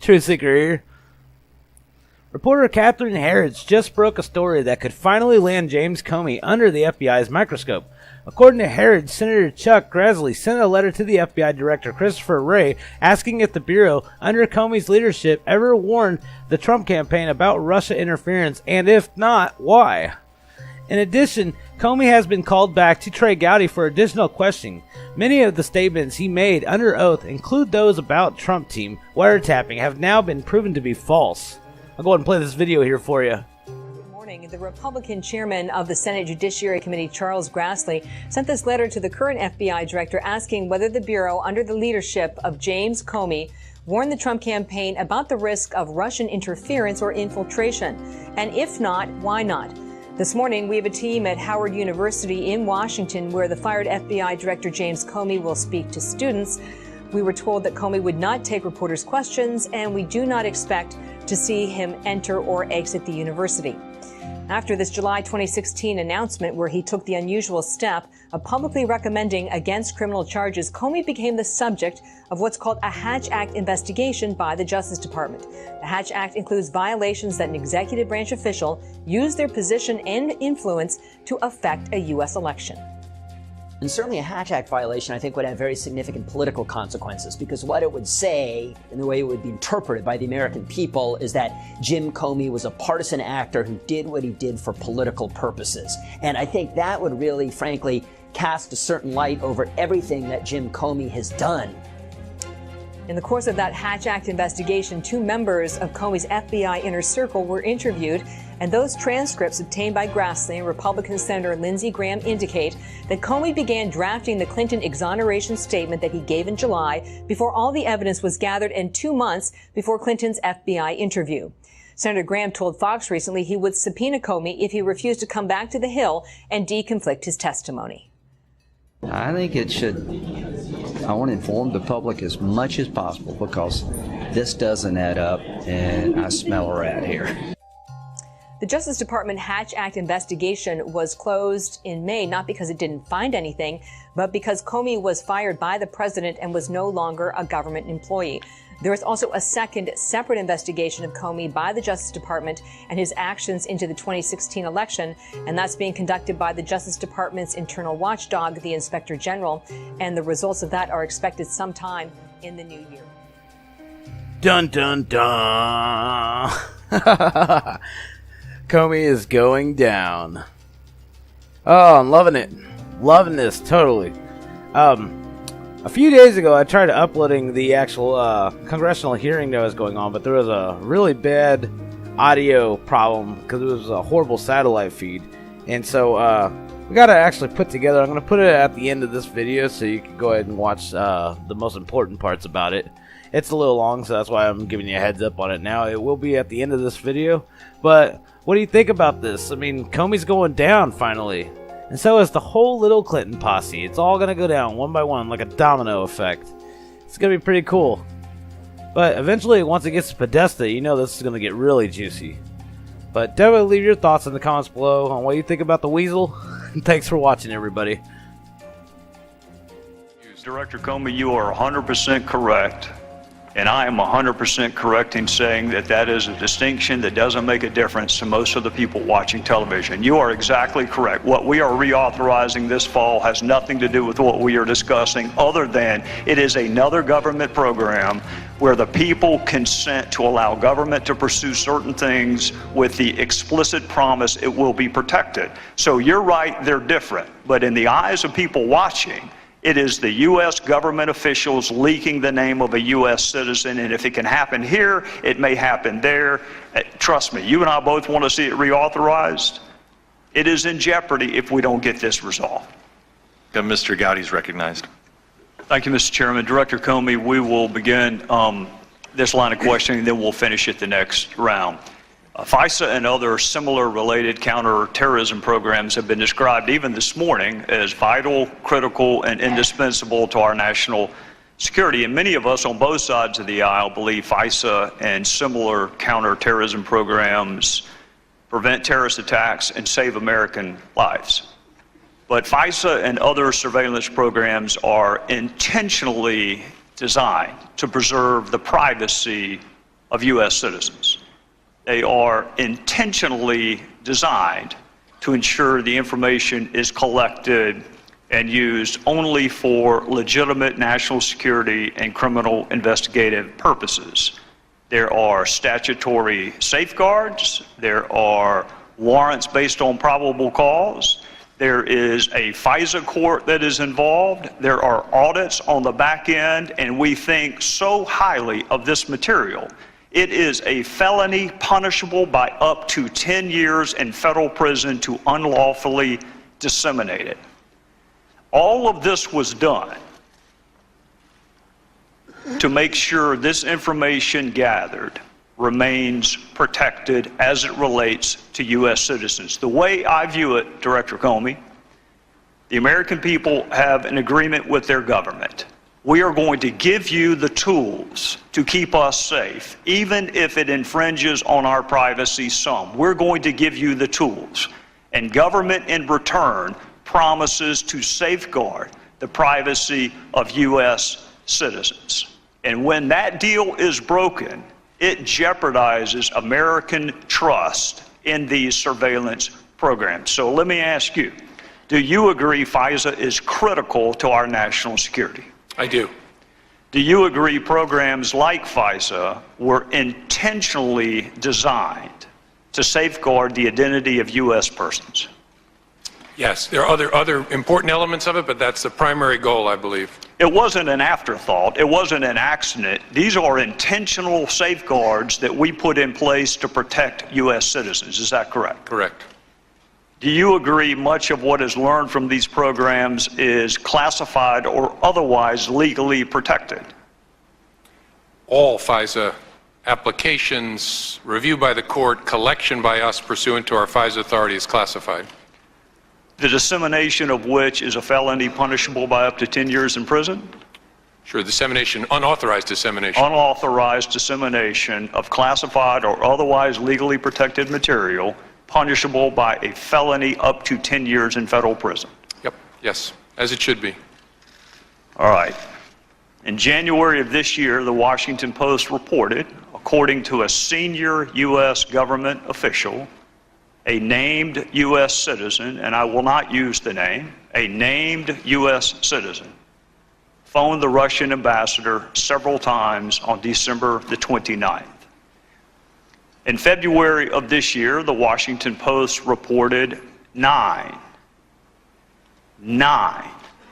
Truth seeker here. Reporter Catherine Harrods just broke a story that could finally land James Comey under the FBI's microscope. According to Harrods, Senator Chuck Grassley sent a letter to the FBI Director Christopher Wray asking if the Bureau, under Comey's leadership, ever warned the Trump campaign about Russia interference, and if not, why? In addition, Comey has been called back to Trey Gowdy for additional questioning. Many of the statements he made under oath, include those about Trump team wiretapping, have now been proven to be false. I'll go ahead and play this video here for you. Good morning. The Republican chairman of the Senate Judiciary Committee, Charles Grassley, sent this letter to the current FBI director asking whether the Bureau, under the leadership of James Comey, warned the Trump campaign about the risk of Russian interference or infiltration. And if not, why not? This morning, we have a team at Howard University in Washington where the fired FBI director James Comey will speak to students. We were told that Comey would not take reporters' questions, and we do not expect to see him enter or exit the university. After this July 2016 announcement where he took the unusual step of publicly recommending against criminal charges, Comey became the subject of what's called a Hatch Act investigation by the Justice Department. The Hatch Act includes violations that an executive branch official used their position and influence to affect a U.S. election. And certainly a Hatch Act violation, I think, would have very significant political consequences, because what it would say, and the way it would be interpreted by the American people, is that Jim Comey was a partisan actor who did what he did for political purposes. And I think that would really, frankly, cast a certain light over everything that Jim Comey has done. In the course of that Hatch Act investigation, 2 members of Comey's FBI inner circle were interviewed, and those transcripts obtained by Grassley and Republican Senator Lindsey Graham indicate that Comey began drafting the Clinton exoneration statement that he gave in July before all the evidence was gathered and 2 months before Clinton's FBI interview. Senator Graham told Fox recently he would subpoena Comey if he refused to come back to the Hill and deconflict his testimony. I think it should, I want to inform the public as much as possible, because this doesn't add up and I smell a rat here. The Justice Department Hatch Act investigation was closed in May, not because it didn't find anything, but because Comey was fired by the president and was no longer a government employee. There is also a second separate investigation of Comey by the Justice Department and his actions into the 2016 election, and that's being conducted by the Justice Department's internal watchdog, the Inspector General, and the results of that are expected sometime in the new year. Dun dun dun! Comey is going down. Oh, I'm loving it. Loving this, totally. A few days ago, I tried uploading the actual congressional hearing that was going on, but there was a really bad audio problem because it was a horrible satellite feed. And so we got to actually put together, I'm going to put it at the end of this video so you can go ahead and watch the most important parts about it. It's a little long, so that's why I'm giving you a heads up on it now. It will be at the end of this video. But what do you think about this? I mean, Comey's going down finally. And so is the whole little Clinton posse. It's all going to go down one by one like a domino effect. It's going to be pretty cool. But eventually, once it gets to Podesta, you know this is going to get really juicy. But definitely leave your thoughts in the comments below on what you think about the weasel. And thanks for watching, everybody. Director Comey, you are 100% correct. And I am 100% correct in saying that that is a distinction that doesn't make a difference to most of the people watching television. You are exactly correct. What we are reauthorizing this fall has nothing to do with what we are discussing, other than it is another government program where the people consent to allow government to pursue certain things with the explicit promise it will be protected. So you're right, they're different. But in the eyes of people watching, it is the U.S. government officials leaking the name of a U.S. citizen, and if it can happen here, it may happen there. Trust me, you and I both want to see it reauthorized. It is in jeopardy if we don't get this resolved. Mr. Gowdy's recognized. Thank you, Mr. Chairman. Director Comey, we will begin this line of questioning, then we'll finish it the next round. FISA and other similar related counterterrorism programs have been described even this morning as vital, critical, and indispensable to our national security. And many of us on both sides of the aisle believe FISA and similar counterterrorism programs prevent terrorist attacks and save American lives. But FISA and other surveillance programs are intentionally designed to preserve the privacy of U.S. citizens. They are intentionally designed to ensure the information is collected and used only for legitimate national security and criminal investigative purposes. There are statutory safeguards. There are warrants based on probable cause. There is a FISA court that is involved. There are audits on the back end, and we think so highly of this material. It is a felony punishable by up to 10 years in federal prison to unlawfully disseminate it. All of this was done to make sure this information gathered remains protected as it relates to U.S. citizens. The way I view it, Director Comey, the American people have an agreement with their government. We are going to give you the tools to keep us safe, even if it infringes on our privacy some. We're going to give you the tools. And government in return promises to safeguard the privacy of U.S. citizens. And when that deal is broken, it jeopardizes American trust in these surveillance programs. So let me ask you, do you agree FISA is critical to our national security? I do. Do you agree programs like FISA were intentionally designed to safeguard the identity of U.S. persons? Yes, there are other important elements of it, but that's the primary goal, I believe. It wasn't an afterthought. It wasn't an accident. These are intentional safeguards that we put in place to protect U.S. citizens. Is that correct? Correct. Do you agree much of what is learned from these programs is classified or otherwise legally protected? All FISA applications, review by the court, collection by us pursuant to our FISA authority is classified. The dissemination of which is a felony punishable by up to 10 years in prison? Sure, dissemination, unauthorized dissemination. Unauthorized dissemination of classified or otherwise legally protected material punishable by a felony up to 10 years in federal prison. Yep, yes, as it should be. All right. In January of this year, the Washington Post reported, according to a senior U.S. government official, a named U.S. citizen, and I will not use the name, a named U.S. citizen, phoned the Russian ambassador several times on December the 29th. In February of this year, the Washington Post reported nine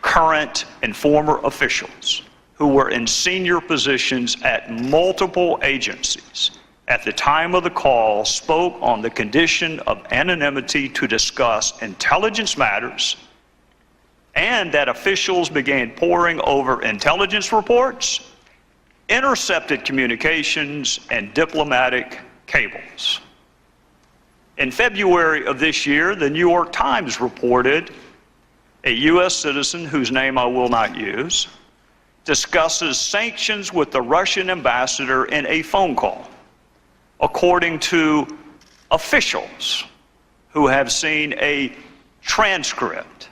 current and former officials who were in senior positions at multiple agencies at the time of the call spoke on the condition of anonymity to discuss intelligence matters, and that officials began poring over intelligence reports, intercepted communications, and diplomatic cables. In February of this year, the New York Times reported a U.S. citizen, whose name I will not use, discusses sanctions with the Russian ambassador in a phone call, according to officials who have seen a transcript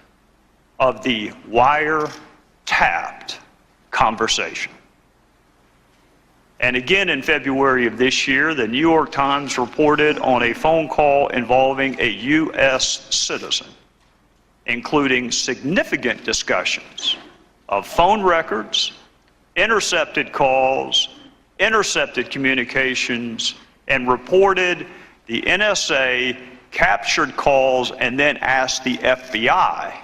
of the wire-tapped conversation. And again in February of this year, the New York Times reported on a phone call involving a U.S. citizen, including significant discussions of phone records, intercepted calls, intercepted communications, and reported the NSA captured calls and then asked the FBI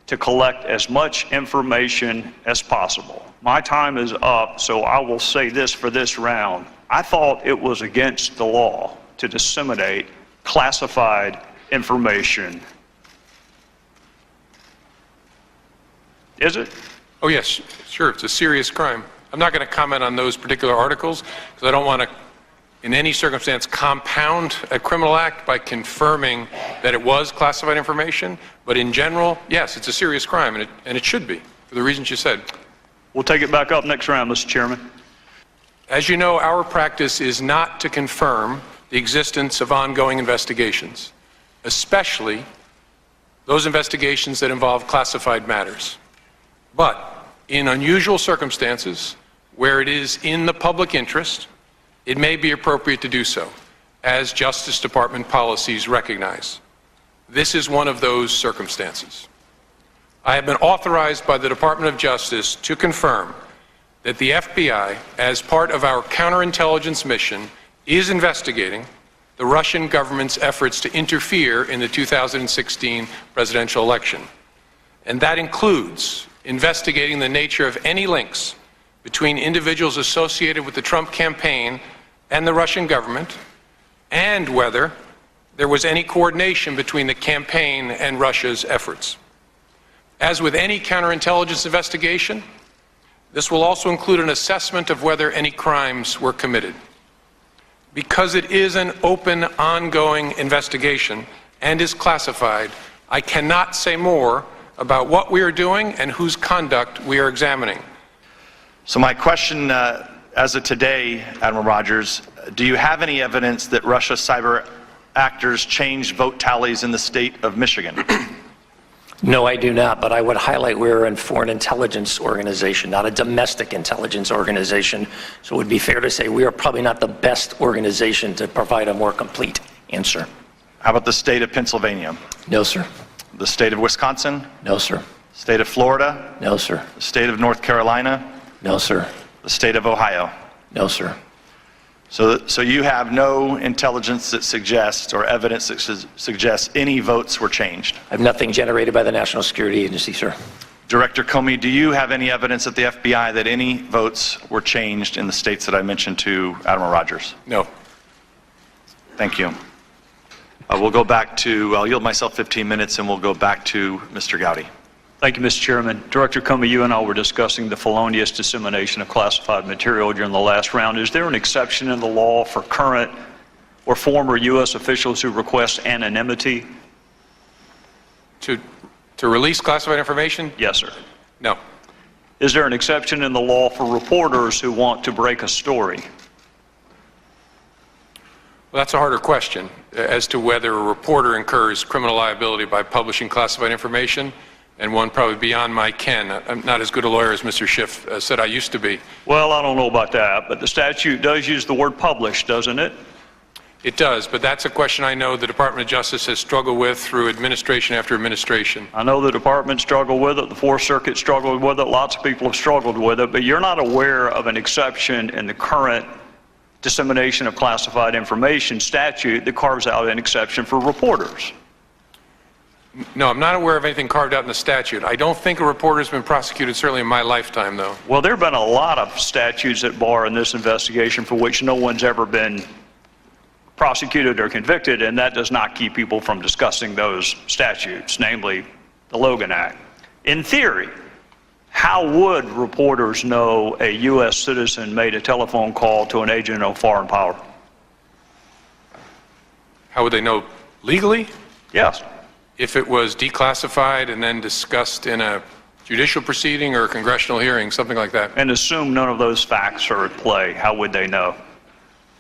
to collect as much information as possible. My time is up, so I will say this for this round. I thought it was against the law to disseminate classified information. Is it? Oh yes, sure, it's a serious crime. I'm not going to comment on those particular articles because I don't want to, in any circumstance, compound a criminal act by confirming that it was classified information. But in general, yes, it's a serious crime, and it should be, for the reasons you said. We'll take it back up next round, Mr. Chairman. As you know, our practice is not to confirm the existence of ongoing investigations, especially those investigations that involve classified matters. But in unusual circumstances, where it is in the public interest, it may be appropriate to do so, as Justice Department policies recognize. This is one of those circumstances. I have been authorized by the Department of Justice to confirm that the FBI, as part of our counterintelligence mission, is investigating the Russian government's efforts to interfere in the 2016 presidential election. And that includes investigating the nature of any links between individuals associated with the Trump campaign and the Russian government, and whether there was any coordination between the campaign and Russia's efforts. As with any counterintelligence investigation, this will also include an assessment of whether any crimes were committed. Because it is an open, ongoing investigation and is classified, I cannot say more about what we are doing and whose conduct we are examining. So my question, as of today, Admiral Rogers, do you have any evidence that Russia cyber actors changed vote tallies in the state of Michigan? No, I do not, but I would highlight we're a foreign intelligence organization, not a domestic intelligence organization. So it would be fair to say we are probably not the best organization to provide a more complete answer. How about the state of Pennsylvania? No, sir. The state of Wisconsin? No, sir. State of Florida? No, sir. The state of North Carolina? No, sir. The state of Ohio? No, sir. So you have no intelligence that suggests or evidence that suggests any votes were changed? I have nothing generated by the National Security Agency, sir. Director Comey, do you have any evidence at the FBI that any votes were changed in the states that I mentioned to Admiral Rogers? No. Thank you. We'll go back to, I'll yield myself 15 minutes and we'll go back to Mr. Gowdy. Thank you, Mr. Chairman. Director Comey, you and I were discussing the felonious dissemination of classified material during the last round. Is there an exception in the law for current or former U.S. officials who request anonymity? To release classified information? Yes, sir. No. Is there an exception in the law for reporters who want to break a story? Well, that's a harder question as to whether a reporter incurs criminal liability by publishing classified information, and one probably beyond my ken. I'm not as good a lawyer as Mr. Schiff said I used to be. Well, I don't know about that, but the statute does use the word publish, doesn't it? It does, but that's a question I know the Department of Justice has struggled with through administration after administration. I know the department struggled with it, the Fourth Circuit struggled with it, lots of people have struggled with it, but you're not aware of an exception in the current dissemination of classified information statute that carves out an exception for reporters. No, I'm not aware of anything carved out in the statute. I don't think a reporter's been prosecuted, certainly in my lifetime, though. Well, there have been a lot of statutes at bar in this investigation for which no one's ever been prosecuted or convicted, and that does not keep people from discussing those statutes, namely the Logan Act. In theory, how would reporters know a U.S. citizen made a telephone call to an agent of foreign power? How would they know legally? Yes. If it was declassified and then discussed in a judicial proceeding or a congressional hearing, something like that. And assume none of those facts are at play, how would they know?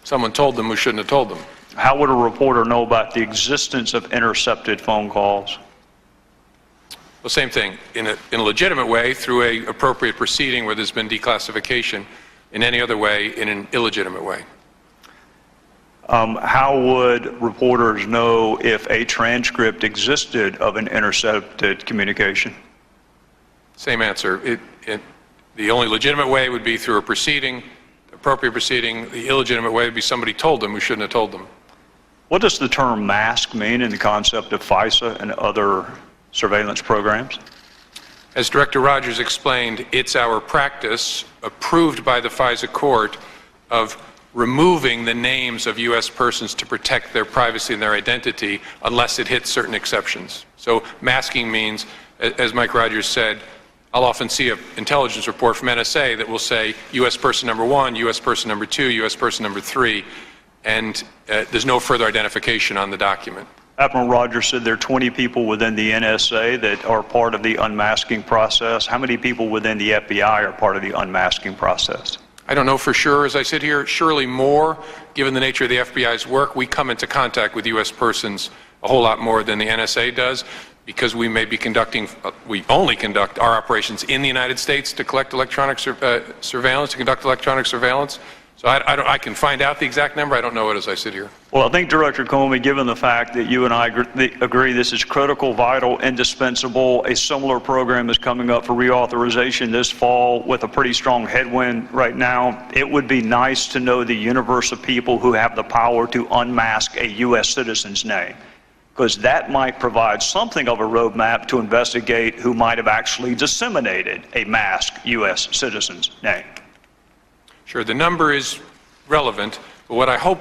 Someone told them who shouldn't have told them. How would a reporter know about the existence of intercepted phone calls? Well, same thing. In a legitimate way, through an appropriate proceeding where there's been declassification. In any other way, in an illegitimate way. How would reporters know if a transcript existed of an intercepted communication? Same answer. The only legitimate way would be through a proceeding, appropriate proceeding. The illegitimate way would be somebody told them who shouldn't have told them. What does the term mask mean in the concept of FISA and other surveillance programs? As Director Rogers explained, it's our practice, approved by the FISA court, of removing the names of U.S. persons to protect their privacy and their identity unless it hits certain exceptions. So masking means, as Mike Rogers said, I'll often see an intelligence report from NSA that will say U.S. person number 1, U.S. person number 2, U.S. person number 3, and there's no further identification on the document. Admiral Rogers said there are 20 people within the NSA that are part of the unmasking process. How many people within the FBI are part of the unmasking process? I don't know for sure as I sit here. Surely more, given the nature of the FBI's work. We come into contact with U.S. persons a whole lot more than the NSA does, because we may be conducting, we only conduct our operations in the United States to collect electronic surveillance, to conduct electronic surveillance. So I can find out the exact number. I don't know it as I sit here. Well, I think, Director Comey, given the fact that you and I agree this is critical, vital, indispensable, a similar program is coming up for reauthorization this fall with a pretty strong headwind right now, it would be nice to know the universe of people who have the power to unmask a U.S. citizen's name, because that might provide something of a roadmap to investigate who might have actually disseminated a masked U.S. citizen's name. Sure, the number is relevant, but what I hope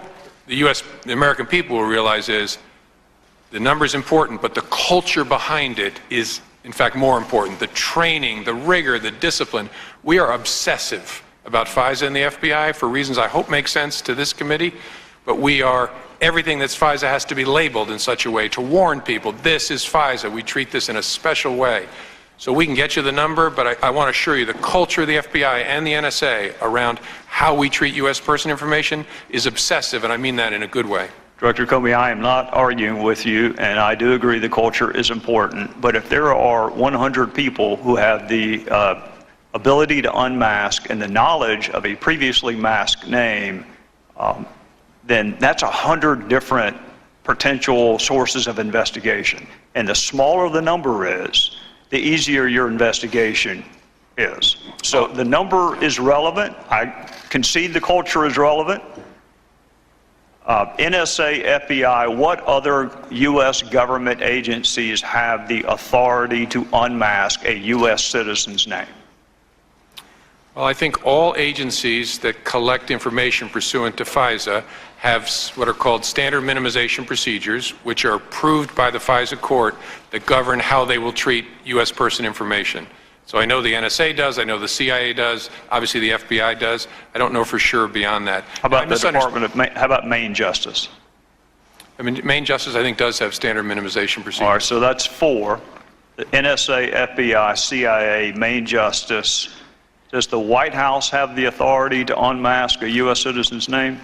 the American people will realize is the number is important, but the culture behind it is, in fact, more important. The training, the rigor, the discipline. We are obsessive about FISA and the FBI for reasons I hope make sense to this committee, but everything that's FISA has to be labeled in such a way to warn people, this is FISA. We treat this in a special way. So we can get you the number, but I want to assure you the culture of the FBI and the NSA around how we treat U.S. person information is obsessive, and I mean that in a good way. Director Comey, I am not arguing with you, and I do agree the culture is important, but if there are 100 people who have the ability to unmask and the knowledge of a previously masked name, then that's 100 different potential sources of investigation. And the smaller the number is, the easier your investigation is. So the number is relevant. I concede the culture is relevant. NSA, FBI, what other U.S. government agencies have the authority to unmask a U.S. citizen's name? Well, I think all agencies that collect information pursuant to FISA have what are called standard minimization procedures, which are approved by the FISA court that govern how they will treat U.S. person information. So I know the NSA does, I know the CIA does, obviously the FBI does. I don't know for sure beyond that. How about how about Maine Justice? I mean, Maine Justice, I think, does have standard minimization procedures. All right, so that's 4. The NSA, FBI, CIA, Maine Justice. Does the White House have the authority to unmask a U.S. citizen's name?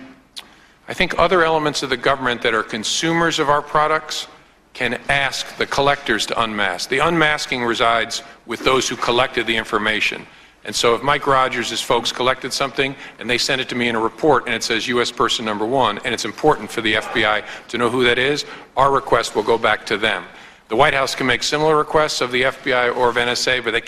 I think other elements of the government that are consumers of our products can ask the collectors to unmask. The unmasking resides with those who collected the information. And so if Mike Rogers' folks collected something and they send it to me in a report and it says U.S. person number 1, and it's important for the FBI to know who that is, our request will go back to them. The White House can make similar requests of the FBI or of NSA, but they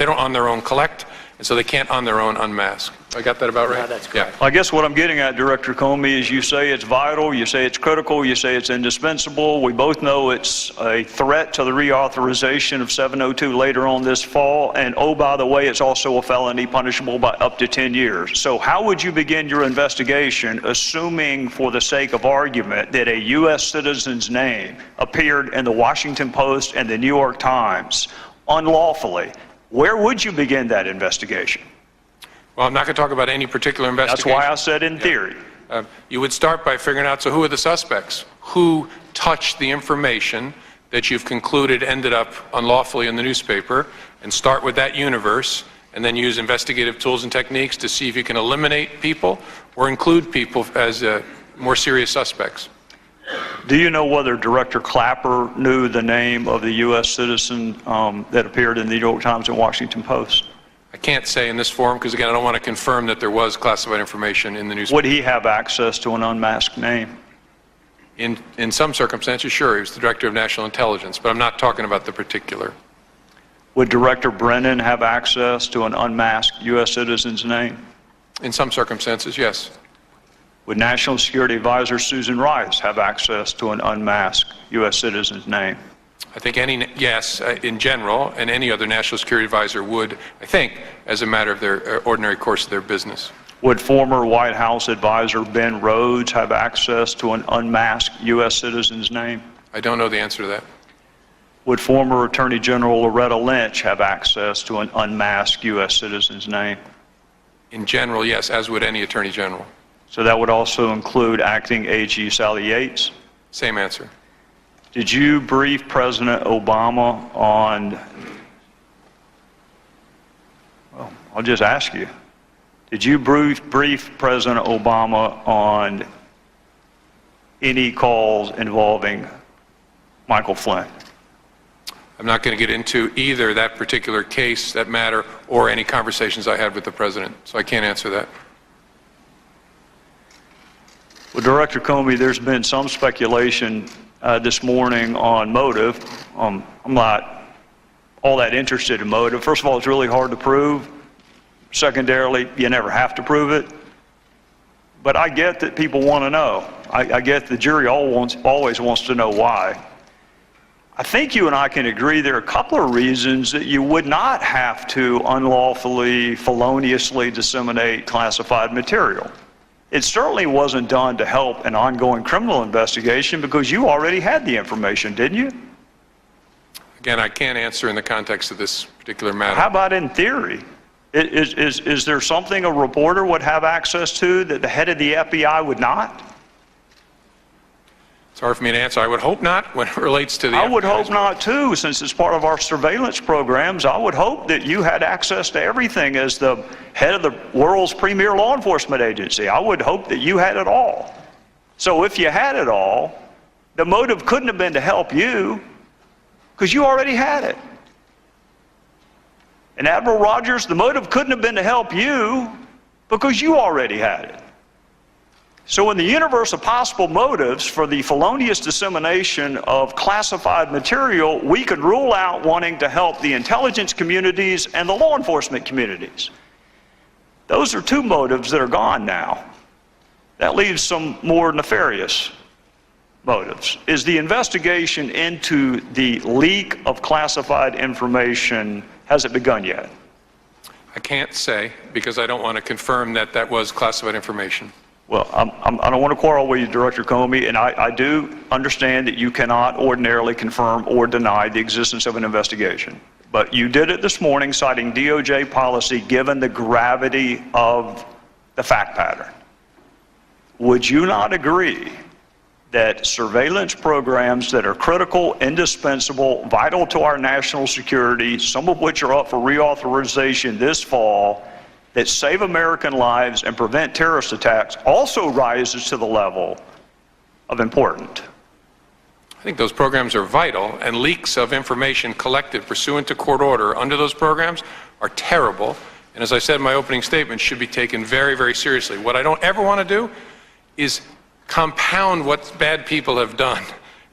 don't on their own collect, and so they can't on their own unmask. I got that about right? Yeah, that's correct. I guess what I'm getting at, Director Comey, is you say it's vital, you say it's critical, you say it's indispensable. We both know it's a threat to the reauthorization of 702 later on this fall. And oh, by the way, it's also a felony punishable by up to 10 years. So how would you begin your investigation, assuming for the sake of argument that a U.S. citizen's name appeared in the Washington Post and the New York Times unlawfully? Where would you begin that investigation? Well, I'm not going to talk about any particular investigation. That's why I said in theory. You would start by figuring out, so who are the suspects? Who touched the information that you've concluded ended up unlawfully in the newspaper, and start with that universe, and then use investigative tools and techniques to see if you can eliminate people or include people as more serious suspects. Do you know whether Director Clapper knew the name of the U.S. citizen that appeared in the New York Times and Washington Post? I can't say in this forum because, again, I don't want to confirm that there was classified information in the newspaper. Would he have access to an unmasked name? In some circumstances, sure. He was the Director of National Intelligence, but I'm not talking about the particular. Would Director Brennan have access to an unmasked U.S. citizen's name? In some circumstances, yes. Would National Security Advisor Susan Rice have access to an unmasked U.S. citizen's name? I think yes, in general, and any other national security advisor would, I think, as a matter of their ordinary course of their business. Would former White House advisor Ben Rhodes have access to an unmasked U.S. citizen's name? I don't know the answer to that. Would former Attorney General Loretta Lynch have access to an unmasked U.S. citizen's name? In general, yes, as would any Attorney General. So that would also include acting AG Sally Yates? Same answer. Did you brief President Obama on, well, I'll just ask you, did you brief President Obama on any calls involving Michael Flynn? I'm not going to get into either that particular case, that matter, or any conversations I had with the President, so I can't answer that. Well, Director Comey, there's been some speculation this morning on motive. I'm not all that interested in motive. First of all, it's really hard to prove. Secondarily, you never have to prove it. But I get that people want to know. I get the jury always wants to know why. I think you and I can agree there are a couple of reasons that you would not have to unlawfully, feloniously disseminate classified material. It certainly wasn't done to help an ongoing criminal investigation because you already had the information, didn't you? Again, I can't answer in the context of this particular matter. How about in theory? Is there something a reporter would have access to that the head of the FBI would not? It's hard for me to answer. I would hope not when it relates to the I would hope FBI's not too, since it's part of our surveillance programs. I would hope that you had access to everything as the head of the world's premier law enforcement agency. I would hope that you had it all. So if you had it all, the motive couldn't have been to help you because you already had it. And Admiral Rogers, the motive couldn't have been to help you because you already had it. So in the universe of possible motives for the felonious dissemination of classified material, we could rule out wanting to help the intelligence communities and the law enforcement communities. Those are two motives that are gone now. That leaves some more nefarious motives. Is the investigation into the leak of classified information, has it begun yet? I can't say because I don't want to confirm that that was classified information. Well, I don't want to quarrel with you, Director Comey, and I do understand that you cannot ordinarily confirm or deny the existence of an investigation. But you did it this morning citing DOJ policy given the gravity of the fact pattern. Would you not agree that surveillance programs that are critical, indispensable, vital to our national security, some of which are up for reauthorization this fall, that save American lives and prevent terrorist attacks also rises to the level of important? I think those programs are vital, and leaks of information collected pursuant to court order under those programs are terrible, and as I said in my opening statement, should be taken very, very seriously. What I don't ever want to do is compound what bad people have done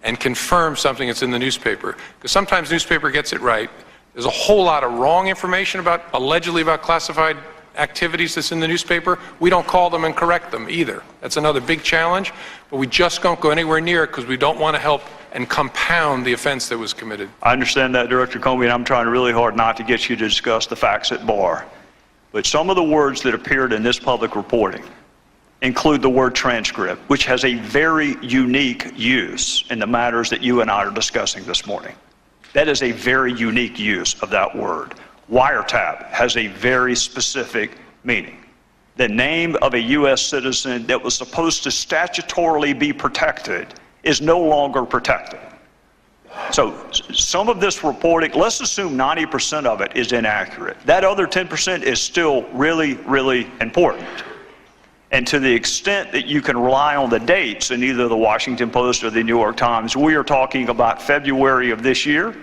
and confirm something that's in the newspaper, because sometimes newspaper gets it right. There's a whole lot of wrong information allegedly about classified activities that's in the newspaper. We don't call them and correct them either. That's another big challenge, but we just don't go anywhere near it because we don't want to help and compound the offense that was committed. I understand that, Director Comey, and I'm trying really hard not to get you to discuss the facts at bar. But some of the words that appeared in this public reporting include the word transcript, which has a very unique use in the matters that you and I are discussing this morning. That is a very unique use of that word. Wiretap has a very specific meaning. The name of a U.S. citizen that was supposed to statutorily be protected is no longer protected. So some of this reporting, let's assume 90% of it is inaccurate. That other 10% is still really, really important. And to the extent that you can rely on the dates in either the Washington Post or the New York Times, we are talking about February of this year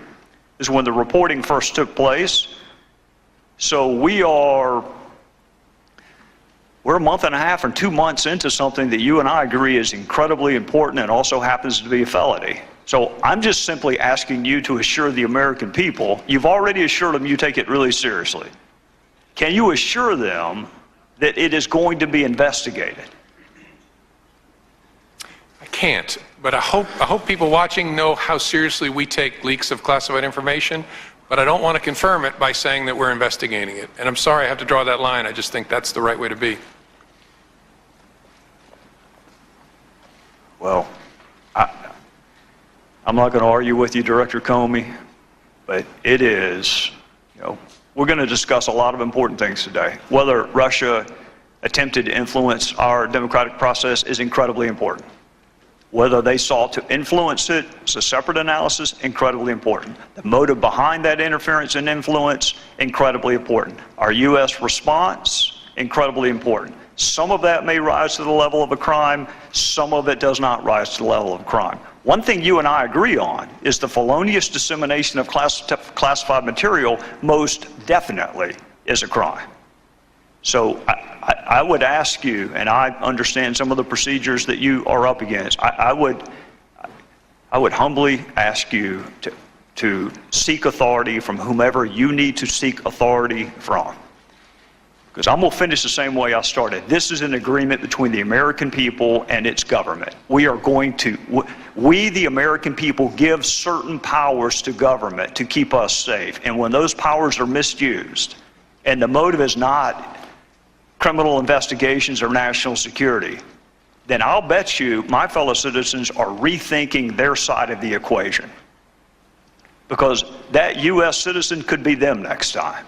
is when the reporting first took place. So we're a month and a half or 2 months into something that you and I agree is incredibly important and also happens to be a felony. So I'm just simply asking you to assure the American people, you've already assured them you take it really seriously. Can you assure them that it is going to be investigated? I can't, but I hope people watching know how seriously we take leaks of classified information, but I don't want to confirm it by saying that we're investigating it. And I'm sorry I have to draw that line. I just think that's the right way to be. Well, I'm not going to argue with you, Director Comey, but it is, we're going to discuss a lot of important things today. Whether Russia attempted to influence our democratic process is incredibly important. Whether they sought to influence it, it's a separate analysis, incredibly important. The motive behind that interference and influence, incredibly important. Our U.S. response, incredibly important. Some of that may rise to the level of a crime, some of it does not rise to the level of a crime. One thing you and I agree on is the felonious dissemination of classified material most definitely is a crime. So I would ask you, and I understand some of the procedures that you are up against, I would humbly ask you to seek authority from whomever you need to seek authority from. Because I'm going to finish the same way I started. This is an agreement between the American people and its government. We, the American people, give certain powers to government to keep us safe. And when those powers are misused, and the motive is not criminal investigations or national security, then I'll bet you my fellow citizens are rethinking their side of the equation. Because that U.S. citizen could be them next time.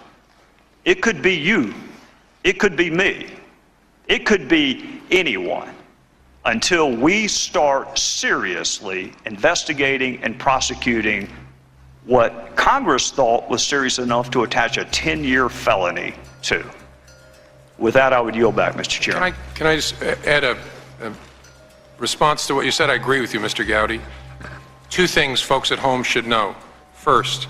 It could be you. It could be me. It could be anyone, until we start seriously investigating and prosecuting what Congress thought was serious enough to attach a 10-year felony to. With that, I would yield back, Mr. Chairman. Can I just add a response to what you said? I agree with you, Mr. Gowdy. Two things folks at home should know. First,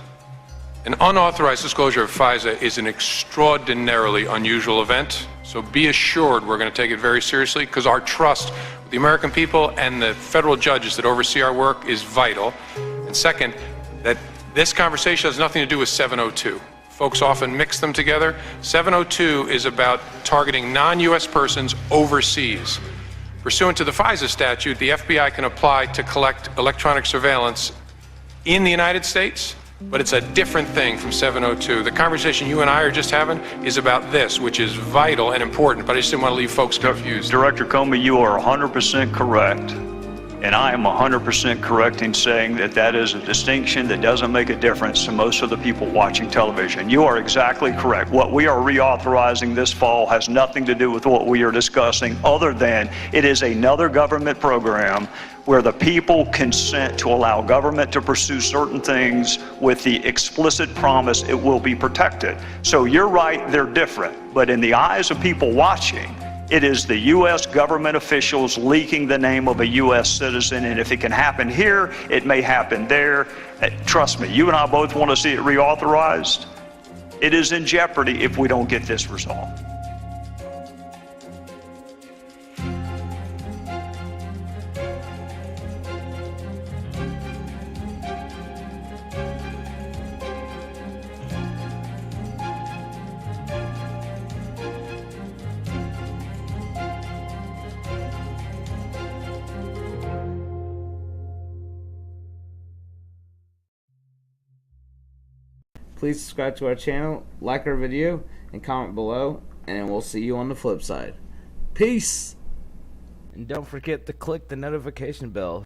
an unauthorized disclosure of FISA is an extraordinarily unusual event, so be assured we're going to take it very seriously, because our trust with the American people and the federal judges that oversee our work is vital. And second, that this conversation has nothing to do with 702. Folks often mix them together. 702 is about targeting non-U.S. persons overseas. Pursuant to the FISA statute, the FBI can apply to collect electronic surveillance in the United States, but it's a different thing from 702. The conversation you and I are just having is about this, which is vital and important, but I just didn't want to leave folks confused. Director Comey, you are 100% correct, and I am 100% correct in saying that that is a distinction that doesn't make a difference to most of the people watching television. You are exactly correct. What we are reauthorizing this fall has nothing to do with what we are discussing, other than it is another government program where the people consent to allow government to pursue certain things with the explicit promise it will be protected. So you're right, they're different. But in the eyes of people watching, it is the U.S. government officials leaking the name of a U.S. citizen, and if it can happen here, it may happen there. Trust me, you and I both want to see it reauthorized. It is in jeopardy if we don't get this resolved. Please subscribe to our channel, like our video, and comment below, and we'll see you on the flip side. Peace! And don't forget to click the notification bell.